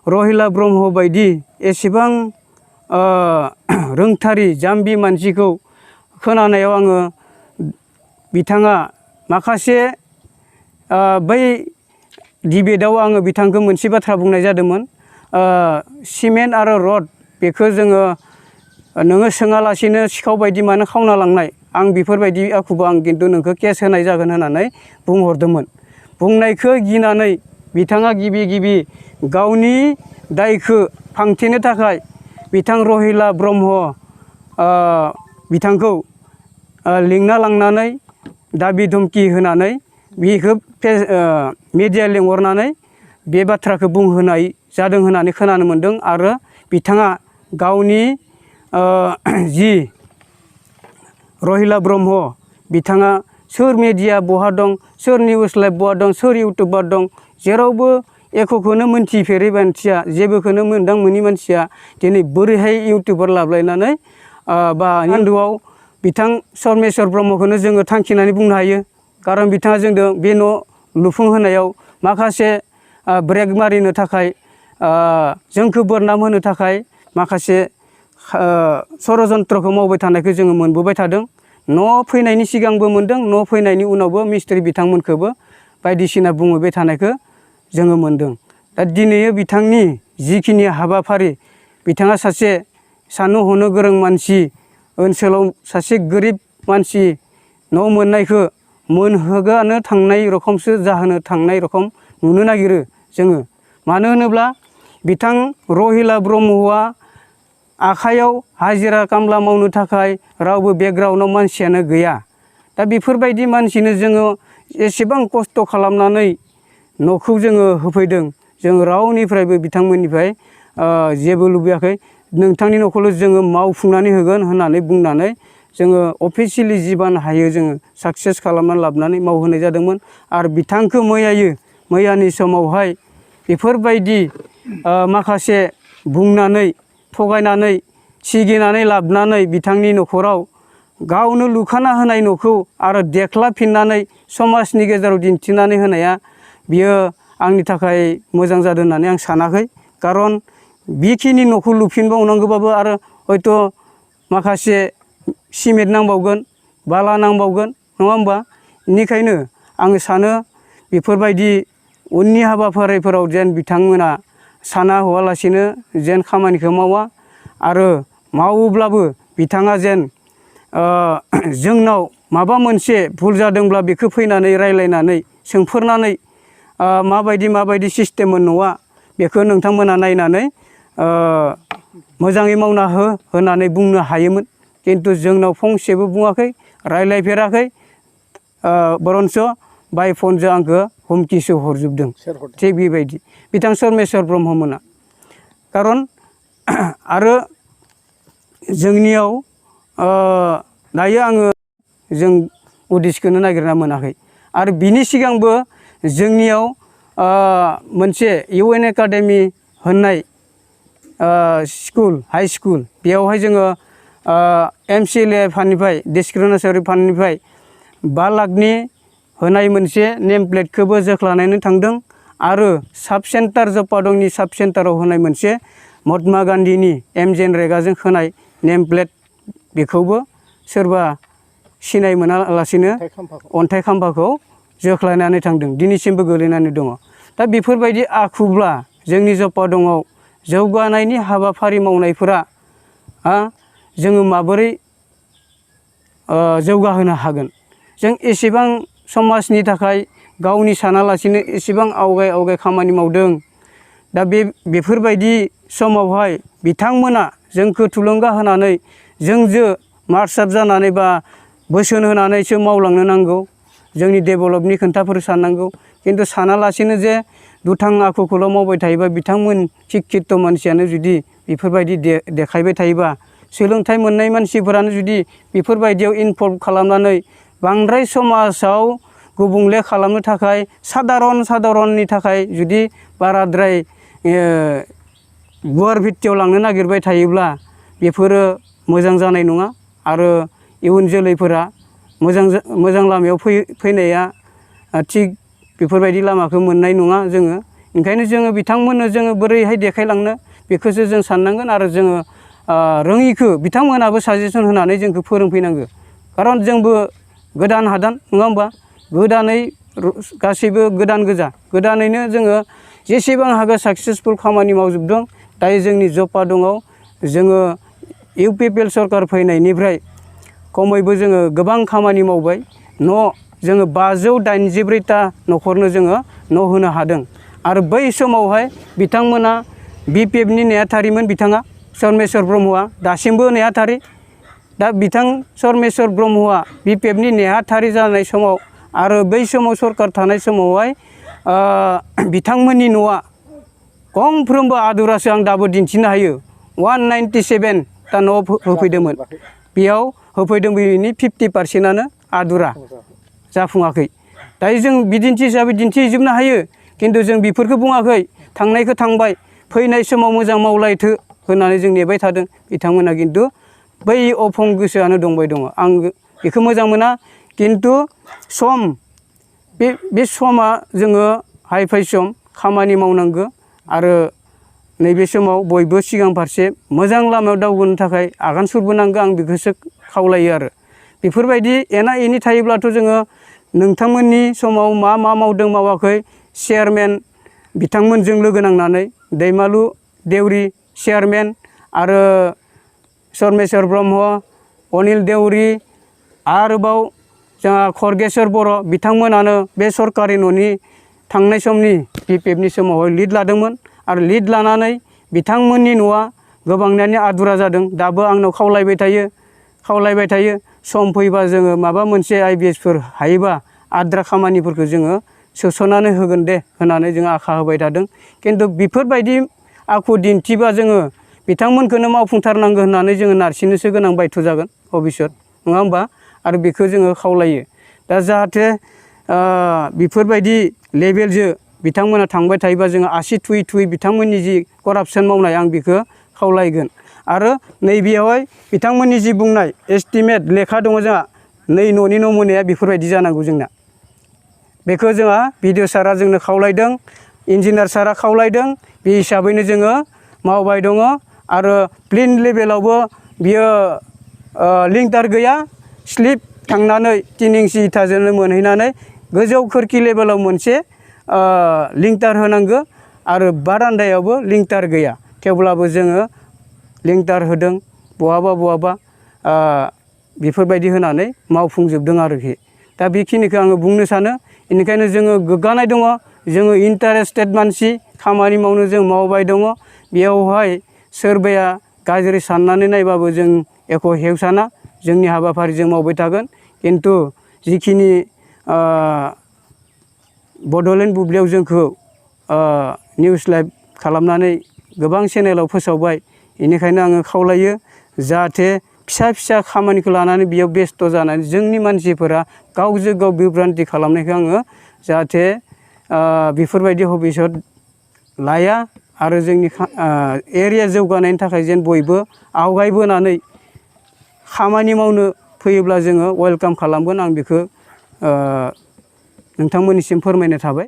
रहिला ब्रह्म बायदि एसेबां रोंथारि जाम्बि मानसिखौ खोनानायाव आङो बिथाङा माखासे बै डिबेटआव आङो बिथांखौ मोनसे बाथ्रा बुंनाय जादोंमोन सिमेन्ट आरो रड बेखौ जोङो नोङो सोङालासिनो सिखाव बायदि मानो खावना लांनाय आं बेफोरबायदि आखुबो आं खिन्थु नोंखौ केस होनाय जागोन होननानै बुंहरदोंमोन। बुंनायखौ गिनानै बिथाङा गिबि गावनि दायखौ फांथेनो थाखाय बिथां रहिला ब्रह्म बिथांखौ लिंना लांनानै दाबि धमखि होनानै बेखौ मिडिया लिंहरनानै बे बाथ्राखौ बुंहोनाय जादों होननानै खोनानो मोन्दों। आरो बिथाङा गावनि जि रहिला ब्रह्म बिथाङा सोर मिडिया बहा दं, सोर निउस लाइभ बहा दं, सोर इउटुबार दं, जेरावबो एक'खौनो मोनथिफेरै मानसिया जेबोखौनो मोनदां मोनि मानसिया दिनै बोरैहाय इउटुबार लाबलायनानै बा हिन्दुआव बिथां सर्मेश्वर ब्रह्मखौनो जोङो थांखिनानै बुंनो हायो। खारन बिथाङा जोंदों बे न' लुफुंहोनायाव माखासे ब्रेक मारिनो थाखाय जोंखौ बदनाम होनो थाखाय माखासे षड़यन्त्रखौ मावबाय थानायखौ जोङो मोनबोबाय थादों। न' फैनायनि सिगांबो मोनदों, न' फैनायनि उनावबो मिस्ट्रि बिथांमोनखौबो बायदिसिना बुंहरबाय थानायखौ जोङो मोनदों। दा दिनै बिथांनि जिखिनि हाबाफारि बिथाङा सासे साननो हनो गोरों मानसि, ओनसोलाव सासे गोरिब मानसि न' मोननायखौ मोनहोगानो थांनाय रखमसो जाहोनो थांनाय रखम नुनो नागिरो जोङो। मानो होनोब्ला बिथां रहिला ब्रह्मआ आखाइयाव हाजिरा खामला मावनो थाखाय रावबो बेकग्राउन्डआव मानसियानो गैया। दा बेफोरबायदि मानसिनो जोङो एसेबां खस्थ' खालामनानै न'खौ जोङो होफैदों। जों रावनिफ्रायबो बिथांमोननिफ्राय जेबो लुबैयाखै। नोंथांनि न'खौल' जोङो मावफुंनानै होगोन होननानै बुंनानै जोङो अफिसियेलि जिबान हायो जोङो साक्सेस खालामनानै लाबोनानै मावहोनाय जादोंमोन। आरो बिथांखौ मैयानि समावहाय बेफोरबायदि माखासे बुंनानै थगायनानै सिगिनानै लाबोनानै बिथांनि न'खराव गावनो लुखाना होनाय न'खौ आरो देख्लाफिननानै समाजनि गेजेराव दिन्थिनानै होनाया बियो आंनि थाखाय मोजां जादों होननानै आं सानाखै। खारन बेखिनि न'खौ लुफिनबावनांगौबाबो आरो हयथ' माखासे सिमेन्ट नांबावगोन, बाला नांबावगोन, नङा होमबा? बेनिखायनो आङो सानो बेफोरबायदि उननि हाबाफारिफोराव जेन बिथांमोना साना हवालासिनो जेन खामानिखौ मावा। आरो मावोब्लाबो बिथाङा जेन जोंनाव माबा मोनसे भुल जादोंब्ला बेखौ फैनानै रायज्लायनानै सोंफोरनानै माबायदि सिस्टेममोन न'आ बेखौ नोंथांमोना नायनानै मोजाङै मावना हो होननानै बुंनो हायोमोन। खिन्थु जोंनाव फंसेबो बुङाखै, रायज्लायफेराखै, बरन्स बाय फनजों आंखौ हुमखिसो हरजोबदों। थिग बेबायदि बिथां सर्मेश्वर ब्रह्ममोना। खारन आरो जोंनियाव दायो आङो जों उदिसखौनो नागिरना मोनाखै। आरो बिनि सिगांबो जोंनियाव मोनसे UN एकाडेमि होननाय स्कुल, हाइ स्कुल, बेयावहाय जोङो MCLA फान्डनिफ्राय डिसक्रिमिनेटरि फान्डनिफ्राय 5 लाखनि होनाय मोनसे नेम प्लेटखौबो जोख्लानानै थांदों। आरो साब सेन्टार जपादंनि साब सेन्टाराव होनाय मोनसे महात्मा गान्धीनि MGNरेगाजों होनाय नेम प्लेट बेखौबो सोरबा सिनाय मोनालासिनो अन्थाइ खाम्फाखौ जोख्लायनानै थांदों, दिनैसिमबो गोलैनानै दङ। दा बेफोरबायदि आखुब्ला जोंनि जपादंआव जौगानायनि हाबाफारि मावनायफोरा जोङो माबोरै जौगाहोनो हागोन? जों एसेबां समाजनि थाखाय गावनि सानालासिनो एसेबां आवगाय खामानि मावदों। दा बेफोरबायदि समावहाय बिथांमोना जोंखौ थुलुंगा होनानै जोंजों मार्चआप जानानै बा बोसोन होनानैसो मावलांनो नांगौ। जोंनि डेभेलपनि खोथाफोर साननांगौ। खिन्थु सानालासिनो जे दुथां आखुखौल' मावबाय थायोबा बिथांमोन शिक्षित मानसियानो जुदि बेफोरबायदि देखायबाय थायोबा, सोलोंथाइ मोननाय मानसिफोरानो जुदि बेफोरबायदियाव इनभल्भ खालामनानै बांद्राय समाजाव गुबुंले खालामनो थाखाय सादारननि थाखाय जुदि बाराद्राय गुवार भित्तियाव लांनो नागिरबाय थायोब्ला बेफोरो मोजां जानाय नङा। आरो इयुन जोलैफोरा मोजां लामायाव फैनाया थिग बेफोरबायदि लामाखौ मोननाय नङा जोङो। ओंखायनो जोङो बिथांमोननो जोङो बोरैहाय देखायलांनो बेखौसो जों साननांगोन आरो जोङो रोङिखौ बिथांमोनाबो साजेसन होनानै जोंखौ फोरोंफैनांगौ खारन जोंबो गोदान हादान नङा होमबा गोदानै गासैबो गोदान गोजा गोदानैनो जोङो जेसेबां हागौ साक्सेसफुल खामानि मावजोबदों दायो जोंनि जफा दङ जोङो UPPL सरकार फैनायनिफ्राय खमैबो जोङो गोबां खामानि मावबाय जोङो 584टा न'खरनो जोङो न' होनो हादों आरो बै समावहाय बिथांमोना BPFनि नेहाथारिमोन बिथाङा सरमेश्वर ब्रह्मआ दासिमबो नेहाथारि दा बिथां सरमेश्वर ब्रह्मआ BPFनि नेहाथारि जानाय समाव आरो बै समाव सरकार थानाय समावहाय बिथांमोननि न'आ गंफ्रोमबो आदुरासो आं दाबो दिन्थिनो हायो 197टा न' होफैदोंमोन बेयाव होफैदों बेनि 50%आनो आदुरा जाफुङाखै दायो जों बिदिन्थि हिसाबै दिन्थिजोबनो हायो खिन्थु जों बेफोरखौ बुङाखै थांनायखौ थांबाय फैनाय समाव मोजां मावलायथो होननानै जों नेबाय थादों बिथांमोना खिन्थु बै अफं गोसोआनो दंबाय दङ आं बेखौ मोजां मोना खिन्थु सम बे समा जोङो हाइ-फाइ सम खामानि मावनांगौ आरो नैबे समाव बयबो सिगां फारसे मोजां लामायाव दावगानो थाखाय आगान सुरबोनांगौ आं बेखौसो खावलायो आरो बेफोरबायदि एना एनि थायोब्लाथ' जोङो नोंथांमोननि समाव मा मावदों मावाखै चेयारमेन बिथांमोनजों लोगो नांनानै दैमालु देउरि चेयारमेन आरो सरमेश्वर ब्रह्म अनिल देउरि आरोबाव जोंहा खरगेश्वर बर' बिथांमोनानो बे सरकारि न'नि थांनाय समनि BPFनि समावहाय लिड लादोंमोन आरो लिड लानानै बिथांमोननि न'आ गोबांनियानो आदुरा जादों दाबो आंनाव खावलायबाय थायो सम फैबा जोङो माबा मोनसे IBSफोर हायोबा आद्रा खामानिफोरखौ जोङो सोसननानै होगोन दे होननानै जोङो आखा होबाय थादों खिन्थु बेफोरबायदि आखु दिन्थिबा जोङो बिथांमोनखौनो मावफुंथारनांगौ होननानै जोङो नारसिननोसो गोनां बायथ' जागोन भबिष्यत नङा होमबा आरो बेखौ जोङो खावलायो दा जाहाथे बेफोरबायदि लेभेलजों बिथांमोना थांबाय थायोबा जोङो आसि थुयै बिथांमोननि जि करापसन मावनाय आं बेखौ खावलायगोन आरो नैबेयावहाय बिथांमोननि जि बुंनाय एस्टिमेट लेखा दङ जोंहा नै न'नि नमुनाया बेफोरबायदि जानांगौ जोंना बेखौ जोंहा BDO सारा जोंनो खावलायदों इन्जिनियार सारा खावलायदों बे हिसाबैनो जोङो मावबाय दङ आरो प्लेन लेभेलावबो बियो लिंटार गैया स्लिप थांनानै 3 इंसि इथाजोंनो मोनहैनानै गोजौ खोरखि लेभेलाव मोनसे लिंटार होनांगौ आरो बारान्दायावबो लिंटार गैया थेवब्लाबो जोङो लिंटार होदों बहाबा बेफोरबायदि होनानै मावफुंजोबदों आरोखि दा बेखिनिखौ आङो बुंनो सानो बेनिखायनो जोङो गोग्गानाय दङ जोङो इन्टारेस्टेड मानसि खामानि मावनो जों मावबाय दङ बेयावहाय सोरबाया गाज्रि साननानै नायबाबो जों एख' हेवसाना जोंनि हाबाफारिजों मावबाय थागोन खिन्थु जिखिनि बड'लेण्ड बुब्लियाव जोंखौ निउस लाइभ खालामनानै गोबां चेनेलाव फोसावबाय बेनिखायनो आङो खावलायो जाहाथे फिसा खामानिखौ लानानै बेयाव बेस्थ' जानानै जोंनि मानसिफोरा गावजों गाव बिब्रान्थि खालामनायखौ आङो जाहाथे बेफोरबायदि भबिष्यत लाया आरो जोंनि एरिया जौगानायनि थाखाय जेन बयबो आवगायबोनानै खामानि मावनो फैयोब्ला जोङो वेलकाम खालामगोन आं बेखौ नोंथांमोननिसिम फोरमायनो थाबाय।